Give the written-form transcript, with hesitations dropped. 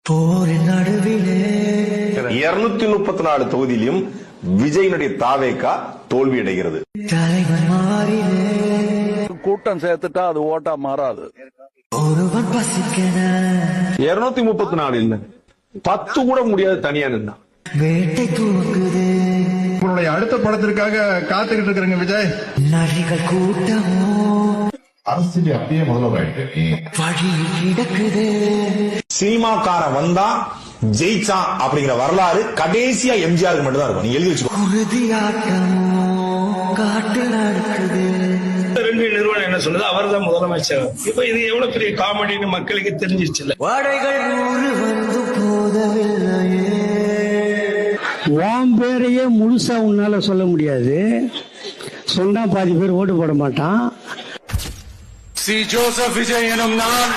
போரின் நடுவிலே 234 தொகுதியிலும் விஜயினுடைய தாவேகா தோல்வி அடைகிறது. தலைவன் மாறிலே கூட்டம் சேர்த்துட்டா அது ஓட்டா மாறாது. ஒருவன் பசிக்கன 234 இல்ல 10 கூட முடியாது தனியா நின்னா. வேட்டை தூங்குது உங்களுடைய அடுத்த படத்திற்காக காத்துக்கிட்டு இருக்கிறேங்க விஜய். நரிகள் கூட்டமோ அரசியல் அப்படியே முதல்வராயிட்டு வழியில் கிடக்குது. சினிமாக்கார வந்தா ஜெயிச்சான் அப்படிங்கிற வரலாறு கடைசியா எம்ஜிஆருக்கு மட்டும் தான் இருக்கும். நீ எழுதி வச்சுக்கோ. உறுதியாட்டமோ காட்டு நடக்குது. ரெண்டு நிறுவனம் என்ன சொல்லுது, அவர் தான் முதலமைச்சர். இப்ப இது எவ்வளவு பெரிய காமெடின்னு மக்களுக்கு தெரிஞ்சிச்சு. வாடைகள் 100 வந்து போதவில்லையே. உன் பேரையே முழுசா உன்னால சொல்ல முடியாது. சொன்னா பாதி பேர் ஓட்டு போட மாட்டான். சி ஜோசப் விஜய் எனும் நான்